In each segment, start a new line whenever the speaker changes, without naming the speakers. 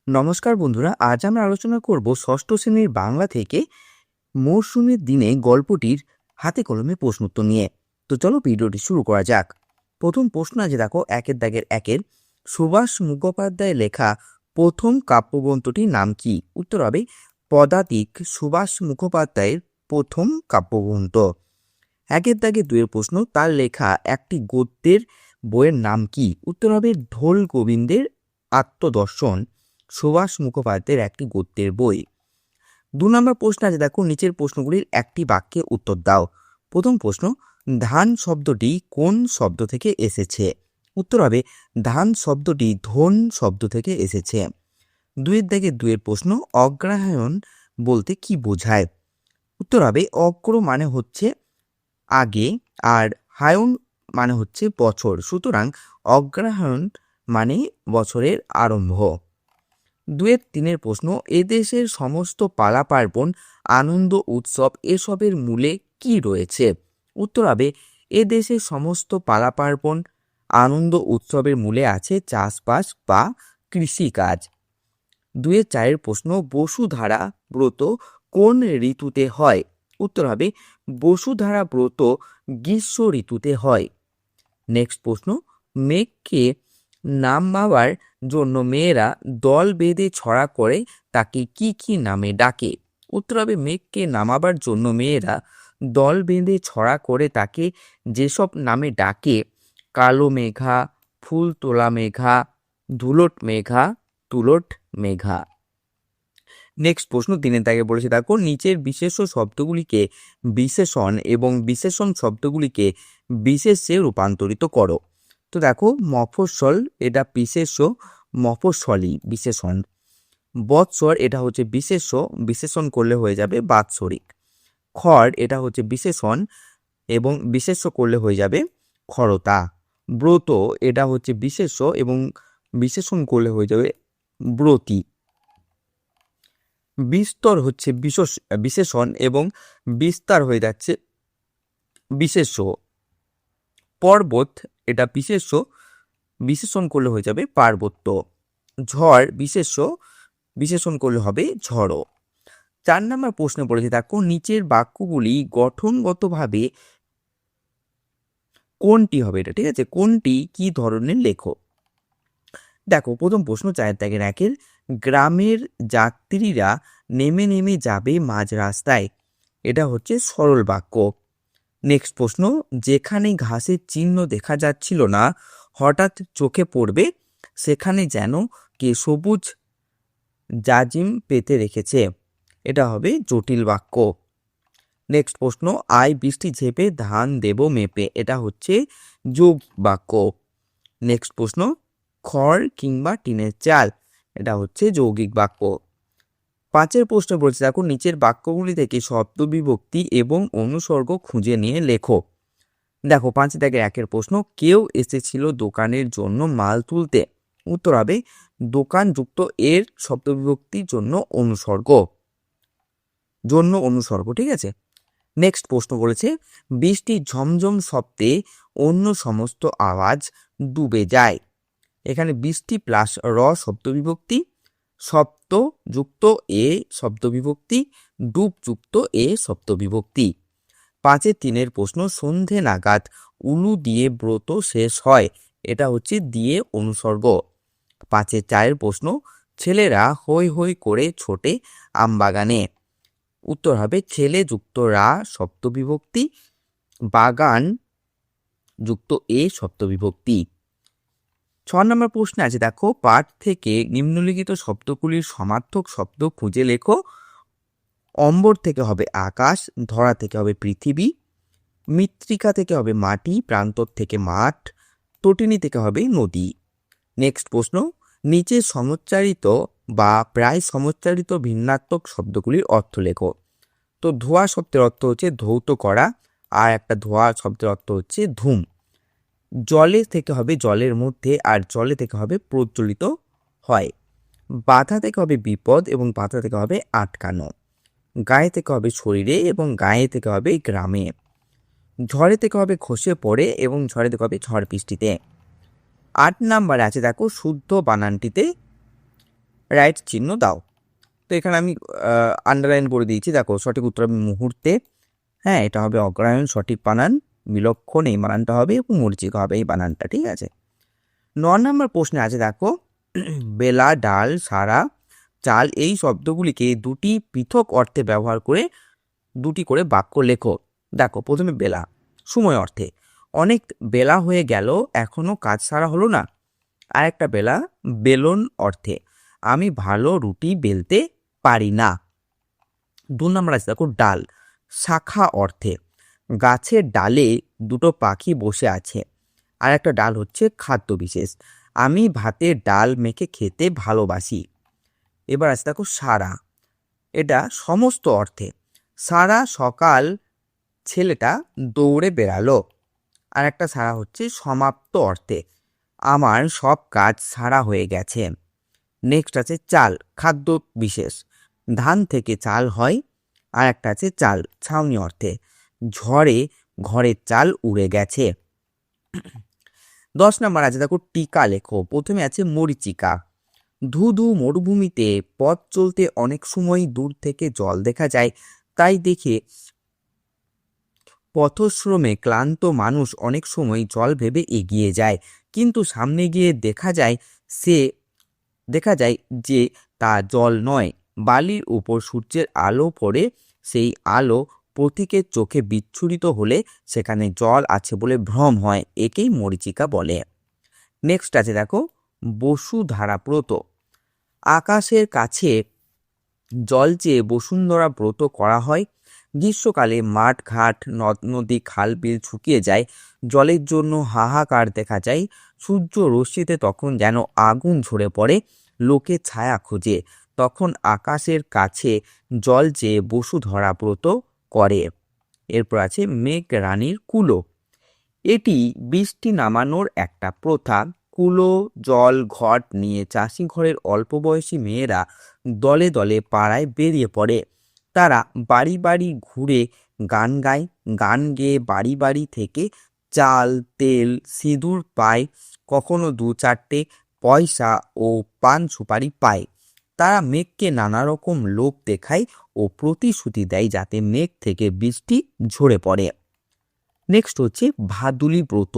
নমস্কার বন্ধুরা, আজ আমরা আলোচনা করব ষষ্ঠ শ্রেণীর বাংলা থেকে মৌসুমীর দিনে গল্পটির হাতে কলমে প্রশ্নোত্তর নিয়ে। তো চলো ভিডিওটি শুরু করা যাক। প্রথম প্রশ্ন আছে, দেখো একের দাগের একের, সুভাষ মুখোপাধ্যায়ের লেখা প্রথম কাব্যগ্রন্থটির নাম কি? উত্তর হবে পদাতিক সুভাষ মুখোপাধ্যায়ের প্রথম কাব্যগ্রন্থ। একের দাগে দুয়ের প্রশ্ন, তার লেখা একটি গদ্যের বইয়ের নাম কি? উত্তর হবে ঢোল গোবিন্দের আত্মদর্শন, সুভাষ মুখোপাধ্যায়ের একটি গদ্যের বই। ২ নম্বর প্রশ্ন আছে, দেখো নিচের প্রশ্নগুলির একটি বাক্যে উত্তর দাও। প্রথম প্রশ্ন, ধান শব্দটি কোন শব্দ থেকে এসেছে? উত্তর হবে ধান শব্দটি ধন শব্দ থেকে এসেছে। ২-এর দাগে ২-এর প্রশ্ন, অগ্রহায়ণ বলতে কি বোঝায়? উত্তর হবে অগ্র মানে হচ্ছে আগে আর হায়ন মানে হচ্ছে বছর, সুতরাং অগ্রহায়ণ মানে বছরের আরম্ভ। ২-৩-এর প্রশ্ন, এদেশের সমস্ত পালা পার্বণ আনন্দ উৎসব এসবের মূলে কি রয়েছে? উত্তর হবে এদেশের সমস্ত পালা পার্বণ আনন্দ উৎসবের মূলে আছে চাষবাস বা কৃষিকাজ। ২-৪-এর প্রশ্ন, বসুধারা ব্রত কোন ঋতুতে হয়? উত্তর হবে বসুধারা ব্রত গ্রীষ্ম ঋতুতে হয়। নেক্সট প্রশ্ন, মেঘকে নামাবার জন্য মেয়েরা দল বেঁধে ছড়া করে তাকে কি কি নামে ডাকে? উত্তর হবে মেঘকে নামাবার জন্য মেয়েরা দল বেঁধে ছড়া করে তাকে যেসব নামে ডাকে, কালো মেঘা, ফুল তোলা মেঘা, ধুলট মেঘা, তুলট মেঘা। নেক্সট প্রশ্ন ৩-এর দাগে বলেছে, দেখো নিচের বিশেষ্য শব্দগুলিকে বিশেষণ এবং বিশেষণ শব্দগুলিকে বিশেষ্যে রূপান্তরিত করো। তো দেখো মফস্বল এটা বিশেষ্য, মফস্বলী বিশেষণ। বৎসর এটা হচ্ছে বিশেষ্য, বিশেষণ করলে হয়ে যাবে বাৎসরিক। খড় এটা হচ্ছে বিশেষণ এবং বিশেষ্য করলে হয়ে যাবে খড়তা। ব্রত এটা হচ্ছে বিশেষ্য এবং বিশেষণ করলে হয়ে যাবে ব্রতী। বিস্তর হচ্ছে বিশেষণ এবং বিস্তার হয়ে যাচ্ছে বিশেষ্য। পর্বত এটা বিশেষ্য, বিশেষণ করলে হয়ে যাবে পার্বত্য। ঝড় বিশেষ্য, বিশেষণ করলে হবে ঝড়। ৪ নম্বর প্রশ্নে পড়েছে, দেখো নিচের বাক্যগুলি গঠনগতভাবে কোনটি হবে? এটা ঠিক আছে, কোনটি কি ধরনের লেখো? দেখো প্রথম প্রশ্ন ৪ দাগের ১-এর, গ্রামের যাত্রীরা নেমে নেমে যাবে মাঝ রাস্তায়, এটা হচ্ছে সরল বাক্য। নেক্সট প্রশ্ন, যেখানে ঘাসের চিহ্ন দেখা যাচ্ছিল না হঠাৎ চোখে পড়বে সেখানে যেন কে সবুজ জাজিম পেতে রেখেছে, এটা হবে জটিল বাক্য। নেক্সট প্রশ্ন, আয় বৃষ্টি ঝেপে ধান দেব মেপে, এটা হচ্ছে যোগ বাক্য। নেক্সট প্রশ্ন, খড় কিংবা টিনের চাল, এটা হচ্ছে যৌগিক বাক্য। ৫-এর প্রশ্ন বলছে, দেখো নিচের বাক্যগুলি থেকে শব্দ বিভক্তি এবং অনুসর্গ খুঁজে নিয়ে লেখো। দেখো ৫ দাগের ১-এর প্রশ্ন, কেউ এসেছিল দোকানের জন্য মাল তুলতে। উত্তর হবে দোকান যুক্ত এর শব্দ বিভক্তির জন্য অনুসর্গ, জন্য অনুসর্গ, ঠিক আছে। নেক্সট প্রশ্ন বলেছে, বৃষ্টি ঝমঝম শব্দে অন্য সমস্ত আওয়াজ ডুবে যায়। এখানে বৃষ্টি প্লাস র শব্দ বিভক্তি, শব্দ যুক্ত এ শব্দ বিভক্তি, ডুব যুক্ত এ শব্দ বিভক্তি। ৫-এর ৩-এর প্রশ্ন, সন্ধে নাগাদ উলু দিয়ে ব্রত শেষ হয়, এটা হচ্ছে দিয়ে অনুসর্গ। ৫-এর ৪-এর প্রশ্ন, ছেলেরা হৈ হৈ করে ছোটে আমবাগানে। উত্তর হবে ছেলে যুক্ত রা শব্দ বিভক্তি, বাগান যুক্ত এ শব্দ বিভক্তি। ৬ নম্বর প্রশ্নে আছে, দেখো পাঠ থেকে নিম্নলিখিত শব্দগুলির সমার্থক শব্দ খুঁজে লেখো। অম্বর থেকে হবে আকাশ, ধরা থেকে হবে পৃথিবী, মৃত্তিকা থেকে হবে মাটি, প্রান্তর থেকে মাঠ, তটিনী থেকে হবে নদী। নেক্সট প্রশ্ন, নিচে সমচ্চারিত বা প্রায় সমচ্চারিত ভিন্নাত্মক শব্দগুলির অর্থ লেখো। তো ধোয়া শব্দের অর্থ হচ্ছে ধৌত করা, আর একটা ধোয়া শব্দের অর্থ হচ্ছে ধূম। জলে থেকে হবে জলের মধ্যে, আর জলে থেকে হবে প্রজ্বলিত হয়। বাধা থেকে হবে বিপদ এবং বাধা থেকে হবে আটকানো। গায়ে থেকে হবে শরীরে এবং গায়ে থেকে হবে গ্রামে। ঝড়ে থেকে হবে খসে পড়ে এবং ঝড়ে থেকে হবে ঝড় বৃষ্টিতে। ৮ নাম্বার আছে, দেখো শুদ্ধ বানানটিতে রাইট চিহ্ন দাও। তো এখানে আমি আন্ডারলাইন করে দিয়েছি, দেখো সঠিক উত্তর হবে মুহূর্তে। হ্যাঁ, এটা হবে অগ্রহায়ণ, সঠিক বানান। বিলক্ষণ এই বানানটা হবে এবং মরীচিকা হবে এই বানানটা, ঠিক আছে। 9 নম্বর প্রশ্নে আছে দেখো, বেলা, ডাল, সারা, চাল এই শব্দগুলিকে দুটি পৃথক অর্থে ব্যবহার করে দুটি করে বাক্য লেখো। দেখো প্রথমে বেলা, সময় অর্থে, অনেক বেলা হয়ে গেল এখনো কাজ সারা হলো না। আর একটা বেলা, বেলন অর্থে, আমি ভালো রুটি বেলতে পারি না। 2 নম্বর আছে দেখো ডাল, শাখা অর্থে, গাছের ডালে দুটো পাখি বসে আছে। আর একটা ডাল হচ্ছে খাদ্য বিশেষ, আমি ভাতের ডাল মেখে খেতে ভালোবাসি। এবার আছে দেখো সারা, এটা সমস্ত অর্থে, সারা সকাল ছেলেটা দৌড়ে বেড়ালো। আর একটা সারা হচ্ছে সমাপ্ত অর্থে, আমার সব কাজ সারা হয়ে গেছে। নেক্সট আছে চাল, খাদ্য বিশেষ, ধান থেকে চাল হয়। আর একটা আছে চাল, ছাউনি অর্থে, ঝড়ে ঘরের চাল উড়ে গেছে। 10 নম্বর আছে দেখো টিকা লেখো। প্রথমে আছে মরীচিকা, ধু ধু মরুভূমিতে পথ চলতে অনেক সময় দূর থেকে জল দেখা যায়, তাই দেখে পথশ্রমে ক্লান্ত মানুষ অনেক সময় জল ভেবে এগিয়ে যায়, কিন্তু সামনে গিয়ে দেখা যায় যে তা জল নয়। বালির উপর সূর্যের আলো পড়ে, সেই আলো পথিকের চোখে বিচ্ছুরিত হলে সেখানে জল আছে বলে ভ্রম হয়, একেই মরীচিকা বলে। নেক্সট আছে দেখো বসুধারা ব্রত, আকাশের কাছে জল চেয়ে বসুন্ধরা ব্রত করা হয়। গ্রীষ্মকালে মাঠ ঘাট নদ নদী খাল বিল শুকিয়ে যায়, জলের জন্য হাহাকার দেখা যায়। সূর্য রশ্মিতে তখন যেন আগুন ঝরে পড়ে, লোকে ছায়া খোঁজে, তখন আকাশের কাছে জল চেয়ে বসুধরা ব্রত করে। এরপর আছে মেঘ রানীর কুলো, এটি বৃষ্টি নামানোর একটা প্রথা। কুলো জল ঘট নিয়ে চাষি ঘরের অল্প বয়সী মেয়েরা দলে দলে পাড়ায় বেরিয়ে পড়ে। তারা বাড়ি বাড়ি ঘুরে গান গায়, গান গেয়ে বাড়ি বাড়ি থেকে চাল তেল সিঁদুর পায়, কখনো 2-4টে পয়সা ও পান সুপারি পায়। তারা মেঘকে নানা রকম লোভ দেখায় ও প্রতিশ্রুতি দেয় যাতে মেঘ থেকে বৃষ্টি ঝরে পড়ে। নেক্সট হচ্ছে ভাদুলি ব্রত,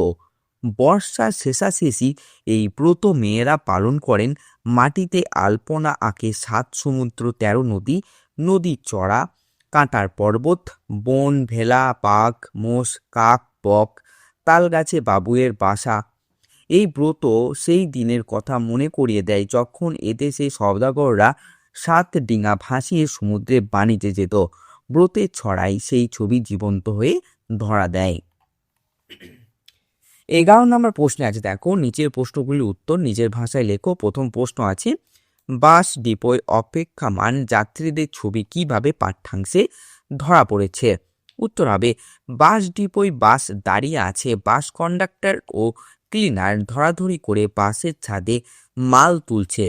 বর্ষার শেষাশেষি এই ব্রত মেয়েরা পালন করেন। মাটিতে আলপনা আঁকে 7 সমুদ্র 13 নদী, নদী চড়া, কাঁটার পর্বত, বন ভেলা, বাঘ মোষ কাক বক, তাল গাছে বাবুয়ের বাসা। এই ব্রত সেই দিনের কথা মনে করিয়ে দেয় যখন এদেশে সওদাগররা 7 ডিঙা ভাসিয়ে সমুদ্রে বাণিজ্যে যেত। ব্রতের ছড়াই সেই ছবি জীবন্ত হয়ে ধরা দেয়। 11 নম্বর প্রশ্নে আছে দেখো, নিচের প্রশ্নগুলির উত্তর নিজের ভাষায় লেখো। প্রথম প্রশ্ন আছে, বাস ডিপোয় অপেক্ষামান যাত্রীদের ছবি কিভাবে পাঠ্যাংশে ধরা পড়েছে? উত্তর হবে, বাস ডিপোয় বাস দাঁড়িয়ে আছে, বাস কন্ডাক্টর ও ক্লিনার ধরাধরি করে বাসের ছাদে মাল তুলছে।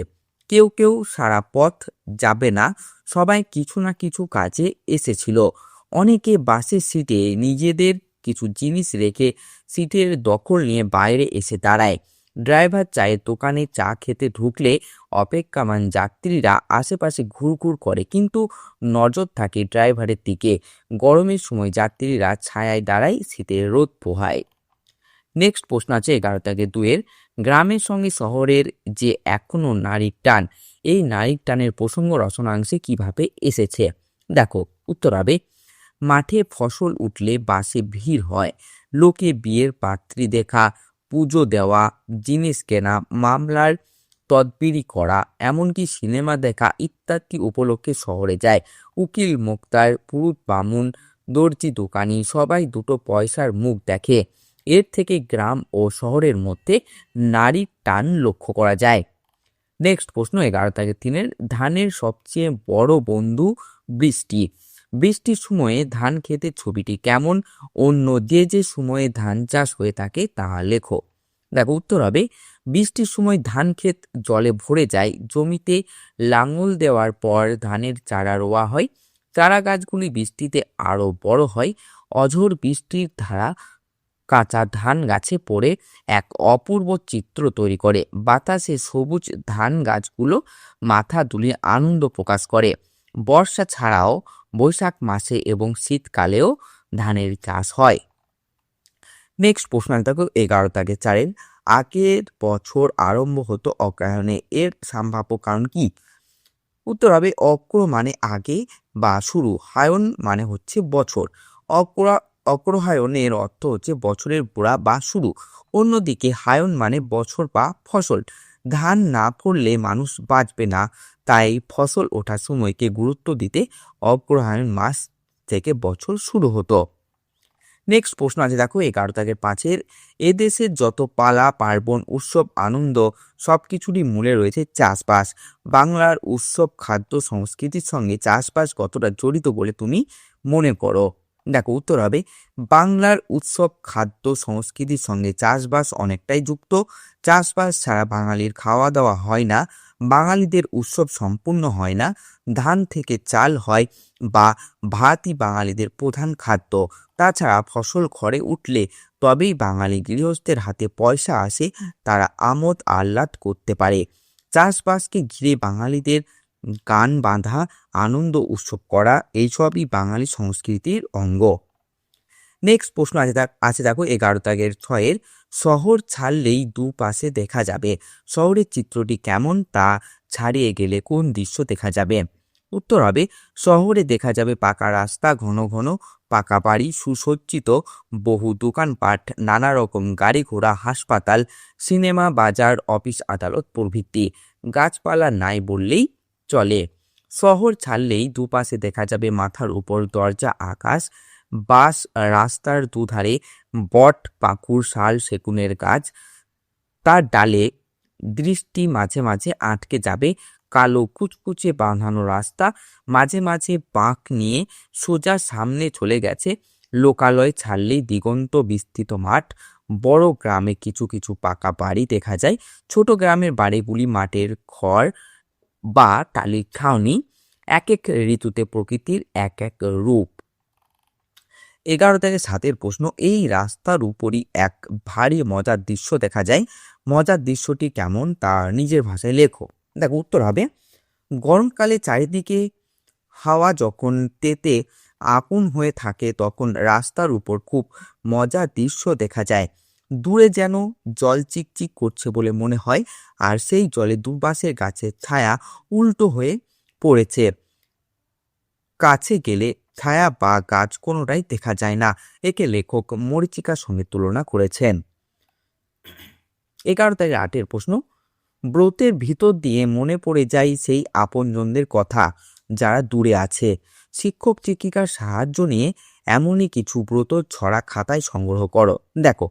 কেউ কেউ সারা পথ যাবে না, সবাই কিছু না কিছু কাজে এসেছিল। অনেকে বাসের সিটে নিজেদের কিছু জিনিস রেখে সিটের দখল নিয়ে বাইরে এসে দাঁড়ায়। ড্রাইভার চায়ের দোকানে চা খেতে ঢুকলে অপেক্ষামান যাত্রীরা আশেপাশে ঘুরঘুর করে, কিন্তু নজর থাকে ড্রাইভারের দিকে। গরমের সময় যাত্রীরা ছায়ায় দাঁড়ায়, শীতের রোদ পোহায়। নেক্সট প্রশ্ন আছে 11-2-এর, গ্রামের সঙ্গে শহরের যে এখনো নারীর টান, এই নারীর টানের প্রসঙ্গ রচনাংশে কিভাবে এসেছে? দেখো উত্তর হবে, মাঠে ফসল উঠলে বাসে ভিড় হয়, লোকে বিয়ের পাত্রী দেখা, পুজো দেওয়া, জিনিস কেনা, মামলার তদবিরি করা, এমনকি সিনেমা দেখা ইত্যাদি উপলক্ষে শহরে যায়। উকিল মোক্তার পুরুত বামুন দর্জি দোকানি সবাই দুটো পয়সার মুখ দেখে। এর থেকে গ্রাম ও শহরের মধ্যে নারীর টান লক্ষ্য করা যায়। নেক্সট প্রশ্ন 11-3-এর, ধানের সবচেয়ে বড় বন্ধু বৃষ্টি, বৃষ্টির সময়ে ধান ক্ষেতের ছবিটি কেমন? অন্য যে যে সময়ে ধান চাষ হয়ে থাকে তা লেখো। দেখো উত্তর হবে, বৃষ্টির সময় ধান ক্ষেত জলে ভরে যায়, জমিতে লাঙল দেওয়ার পর ধানের চারা রোয়া হয়, চারা গাছগুলি বৃষ্টিতে আরো বড় হয়, অঝোর বৃষ্টির ধারা কাঁচা ধান গাছে পড়ে এক অপূর্ব চিত্র তৈরি করে। বাতাসে সবুজ ধান গাছগুলো মাথা দুলিয়ে আনন্দ প্রকাশ করে। বর্ষা ছাড়াও বৈশাখ মাসে এবং শীতকালেও ধানের চাষ হয়। নেক্সট প্রশ্ন আছে দেখো 11 আগের বছর আরম্ভ হতো অগ্রহায়ণে, এর সম্ভাব্য কারণ কি? উত্তর হবে অগ্র মানে আগে বা শুরু, হায়ন মানে হচ্ছে বছর। অগ্রহায়ণের অর্থ হচ্ছে বছরের গোড়া বা শুরু। অন্যদিকে হায়ন মানে বছর বা ফসল। ধান না ফললে মানুষ বাঁচবে না, তাই ফসল ওঠার সময়কে গুরুত্ব দিতে অগ্রহায়ণ মাস থেকে বছর শুরু হতো। নেক্সট প্রশ্ন আছে দেখো 11 এদেশের যত পালা পার্বণ উৎসব আনন্দ সবকিছুরই মূলে রয়েছে চাষবাস। বাংলার উৎসব খাদ্য সংস্কৃতির সঙ্গে চাষবাস কতটা জড়িত বলে তুমি মনে করো? দেখো উত্তর হবে বাংলার উৎসব খাদ্য সংস্কৃতির সঙ্গে চাষবাস অনেকটাই যুক্ত। চাষবাস ছাড়া বাঙালির খাওয়া দাওয়া হয় না, বাঙালিদের উৎসব সম্পূর্ণ হয় না। ধান থেকে চাল হয় বা ভাতই বাঙালিদের প্রধান খাদ্য। তাছাড়া ফসল ঘরে উঠলে তবেই বাঙালি গৃহস্থের হাতে পয়সা আসে, তারা আমোদ আহ্লাদ করতে পারে। চাষবাসকে ঘিরে বাঙালিদের গান বাঁধা, আনন্দ উৎসব করা, এইসবই বাঙালি সংস্কৃতির অঙ্গ। নেক্সট প্রশ্ন আছে দেখো 11 শহর ছাড়লেই দুপাশে দেখা যাবে। শহরের চিত্রটি কেমন তা ছাড়িয়ে গেলে কোন দৃশ্য দেখা যাবে? উত্তর হবে শহরে দেখা যাবে পাকা রাস্তা, ঘন ঘন পাকা বাড়ি, সুসজ্জিত বহু দোকানপাট, নানা রকম গাড়ি ঘোড়া, হাসপাতাল, সিনেমা, বাজার, অফিস আদালত প্রভৃতি। গাছপালা নাই বললেই চলে। শহর ছাড়লেই দুপাশে দেখা যাবে মাথার উপর দরজা আকাশ, বাস, রাস্তার দুধারে বট, পাকুড়, শাল, সেগুনের গাছ, তার ডালে দৃষ্টি মাঝে মাঝে আটকে যাবে কালো কুচকুচে বাঁধানো রাস্তা, মাঝে মাঝে বাঁক নিয়ে সোজা সামনে চলে গেছে। লোকালয় ছাড়লেই দিগন্ত বিস্তৃত মাঠ। বড় গ্রামে কিছু কিছু পাকা বাড়ি দেখা যায়, ছোট গ্রামের বাড়িগুলি মাটির ঘর বা টালির ছাউনি। এক এক ঋতুতে প্রকৃতির এক এক রূপ। 11 প্রশ্ন, এই রাস্তার উপরই এক ভারী মজার দৃশ্য দেখা যায়, মজার দৃশ্যটি কেমন তা নিজের ভাষায় লেখো। দেখো উত্তর হবে গরমকালে চারিদিকে হাওয়া যখন তেতে আগুন হয়ে থাকে তখন রাস্তার উপর খুব মজার দৃশ্য দেখা যায়। দূরে যেন জল চিকচিক করছে বলে মনে হয়, আর সেই জলে দুপাশের গাছের ছায়া উল্টো হয়ে পড়েছে। কাছে গেলে ছায়া বা গাছ কোনোটাই দেখা যায় না। একে লেখক মরীচিকার সঙ্গে তুলনা করেছেন। 11 প্রশ্ন, ব্রতের ভিতর দিয়ে মনে পড়ে যায় সেই আপনজনদের কথা যারা দূরে আছে। শিক্ষক শিক্ষিকার সাহায্য নিয়ে এমনই কিছু ব্রত ছড়া খাতায় সংগ্রহ করো। দেখো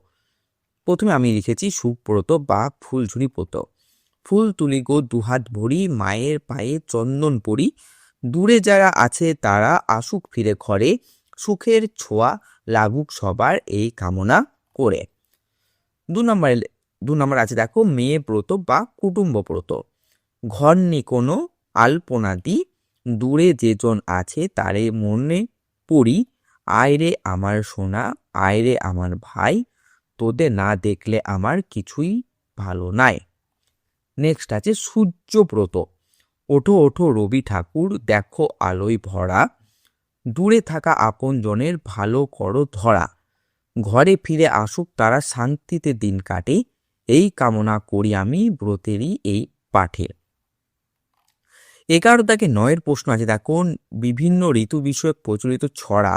প্রথমে আমি লিখেছি সুব্রত বা ফুলঝুরি ব্রত। ফুল তুলি গো দুহাত ভরি, মায়ের পায়ে চন্দন পরি, দূরে যারা আছে তারা আসুক ফিরে ঘরে, সুখের ছোঁয়া লাগুক সবার এই কামনা করে। 2 নম্বর আছে দেখো মেয়ে ব্রত বা কুটুম্ব ব্রত। ঘর নি কোনো আলপনাদি, দূরে যেজন আছে তারে মনে পড়ি, আয়রে আমার সোনা, আয়রে আমার ভাই, তোদের না দেখলে আমার কিছুই ভালো নাই। নেক্সট আছে সূর্যব্রত। ওঠো ওঠো রবি ঠাকুর, দেখো আলোয় ভরা, দূরে থাকা আপনজনের ভালো করো ধরা, ঘরে ফিরে আসুক তারা শান্তিতে দিন কাটে, এই কামনা করি আমি ব্রতেরই এই পাঠে। 11 প্রশ্ন আছে দেখো বিভিন্ন ঋতু বিষয়ক প্রচলিত ছড়া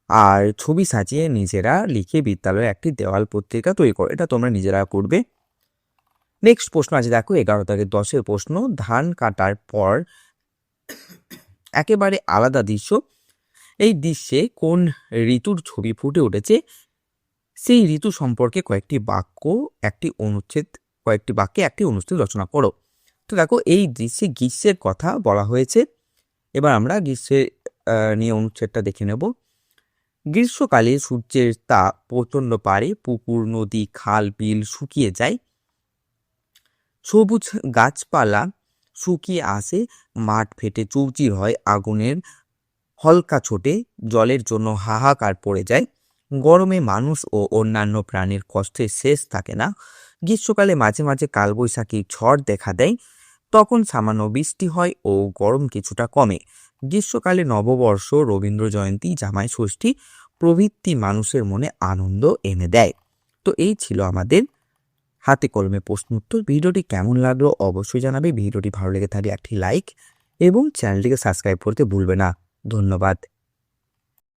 আর ছবি সাজিয়ে নিজেরা লিখে বিদ্যালয়ে একটি দেওয়াল পত্রিকা তৈরি করো। এটা তোমরা নিজেরা করবে। নেক্সট প্রশ্ন আছে দেখো 11 প্রশ্ন, ধান কাটার পর একেবারে আলাদা দৃশ্য, এই দৃশ্যে কোন ঋতুর ছবি ফুটে উঠেছে? সেই ঋতু সম্পর্কে কয়েকটি বাক্যে একটি অনুচ্ছেদ রচনা করো। তো দেখো এই দৃশ্যে গ্রীষ্মের কথা বলা হয়েছে। এবার আমরা গ্রীষ্মের নিয়ে অনুচ্ছেদটা দেখে নেব। গ্রীষ্মকালে সূর্যের তাপ প্রচণ্ড বাড়ে, পুকুর নদী খাল বিল শুকিয়ে যায়, সবুজ গাছপালা শুকিয়ে আসে, মাঠ ফেটে চৌচির হয়, আগুনের হলকা ছোটে, জলের জন্য হাহাকার পড়ে যায়, গরমে মানুষ ও অন্যান্য প্রাণীর কষ্টের শেষ থাকে না। গ্রীষ্মকালে মাঝে মাঝে কালবৈশাখী ঝড় দেখা দেয়, তখন সামান্য বৃষ্টি হয় ও গরম কিছুটা কমে। গ্রীষ্মকালে নববর্ষ, রবীন্দ্র জয়ন্তী, জামাই ষষ্ঠী প্রভৃতি মানুষের মনে আনন্দ এনে দেয়। তো এই ছিল আমাদের হাতে কলমে প্রশ্ন উত্তর। ভিডিওটি কেমন লাগলো অবশ্যই জানাবে। ভিডিওটি ভালো লেগে থাকলে একটি লাইক এবং চ্যানেলটিকে সাবস্ক্রাইব করতে ভুলবে না। ধন্যবাদ।